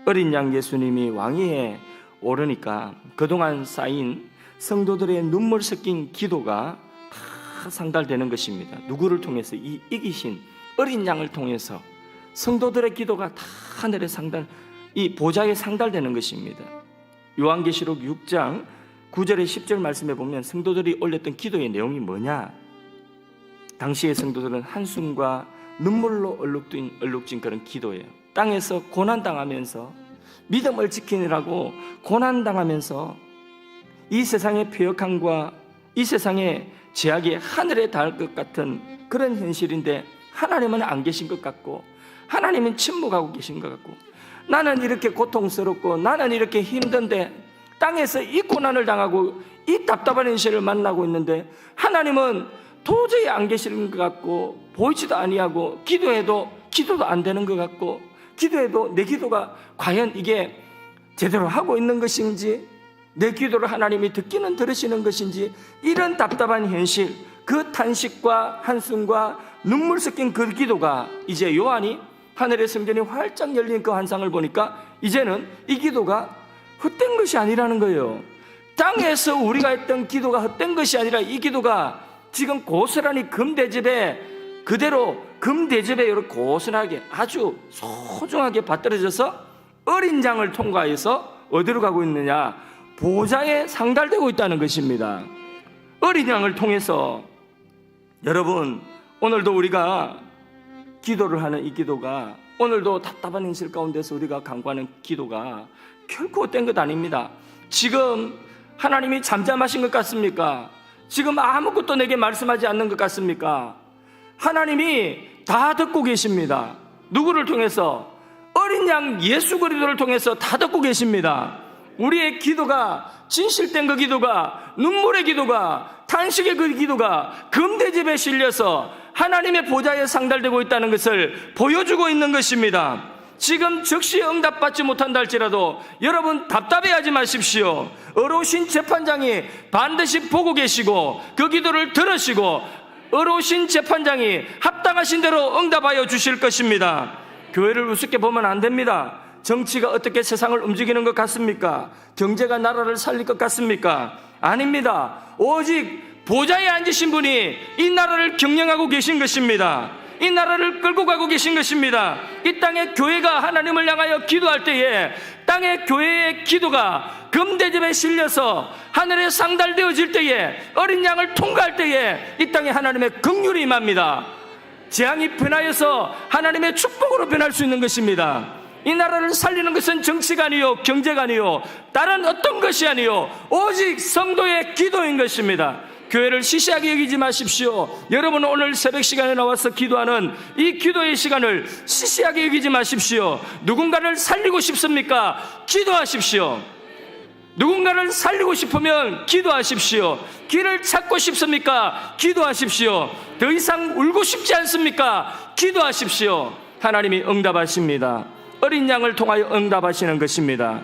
어린 양 예수님이 왕위에 오르니까 그동안 쌓인 성도들의 눈물 섞인 기도가 다 상달되는 것입니다. 누구를 통해서? 이 이기신 어린 양을 통해서 성도들의 기도가 다 하늘에 이 보좌에 상달되는 것입니다. 요한계시록 6장 9절에 10절 말씀에 보면 성도들이 올렸던 기도의 내용이 뭐냐? 당시의 성도들은 한숨과 눈물로 얼룩진 그런 기도예요. 땅에서 고난당하면서 믿음을 지키느라고 고난당하면서 이 세상의 폐역함과 이 세상의 제약이 하늘에 닿을 것 같은 그런 현실인데 하나님은 안 계신 것 같고 하나님은 침묵하고 계신 것 같고 나는 이렇게 고통스럽고 나는 이렇게 힘든데 땅에서 이 고난을 당하고 이 답답한 현실을 만나고 있는데 하나님은 도저히 안 계시는 것 같고 보이지도 아니하고 기도도 안 되는 것 같고 기도해도 내 기도가 과연 이게 제대로 하고 있는 것인지 내 기도를 하나님이 듣기는 들으시는 것인지 이런 답답한 현실 그 탄식과 한숨과 눈물 섞인 그 기도가 이제 요한이 하늘의 성전이 활짝 열린 그 환상을 보니까 이제는 이 기도가 헛된 것이 아니라는 거예요. 땅에서 우리가 했던 기도가 헛된 것이 아니라 이 기도가 지금 고스란히 금대접에 그대로 금대접에 이렇게 고스란하게 아주 소중하게 받들어져서 어린 양을 통과해서 어디로 가고 있느냐? 보좌에 상달되고 있다는 것입니다. 어린 양을 통해서 여러분 오늘도 우리가 기도를 하는 이 기도가 오늘도 답답한 현실 가운데서 우리가 간구하는 기도가 결코 헛된 것 아닙니다. 지금 하나님이 잠잠하신 것 같습니까? 지금 아무것도 내게 말씀하지 않는 것 같습니까? 하나님이 다 듣고 계십니다. 누구를 통해서? 어린 양 예수 그리스도를 통해서 다 듣고 계십니다. 우리의 기도가 진실된 그 기도가 눈물의 기도가 탄식의 그 기도가 금대접에 실려서 하나님의 보좌에 상달되고 있다는 것을 보여주고 있는 것입니다. 지금 즉시 응답받지 못한다 할지라도 여러분 답답해하지 마십시오. 어려우신 재판장이 반드시 보고 계시고 그 기도를 들으시고 어려우신 재판장이 합당하신 대로 응답하여 주실 것입니다. 교회를 우습게 보면 안 됩니다. 정치가 어떻게 세상을 움직이는 것 같습니까? 경제가 나라를 살릴 것 같습니까? 아닙니다. 오직 보좌에 앉으신 분이 이 나라를 경영하고 계신 것입니다. 이 나라를 끌고 가고 계신 것입니다. 이 땅의 교회가 하나님을 향하여 기도할 때에 땅의 교회의 기도가 금대접에 실려서 하늘에 상달되어질 때에 어린 양을 통과할 때에 이 땅에 하나님의 긍휼이 임합니다. 재앙이 변하여서 하나님의 축복으로 변할 수 있는 것입니다. 이 나라를 살리는 것은 정치가 아니요 경제가 아니요 다른 어떤 것이 아니요 오직 성도의 기도인 것입니다. 교회를 시시하게 여기지 마십시오. 여러분 오늘 새벽 시간에 나와서 기도하는 이 기도의 시간을 시시하게 여기지 마십시오. 누군가를 살리고 싶습니까? 기도하십시오. 누군가를 살리고 싶으면 기도하십시오. 길을 찾고 싶습니까? 기도하십시오. 더 이상 울고 싶지 않습니까? 기도하십시오. 하나님이 응답하십니다. 어린 양을 통하여 응답하시는 것입니다.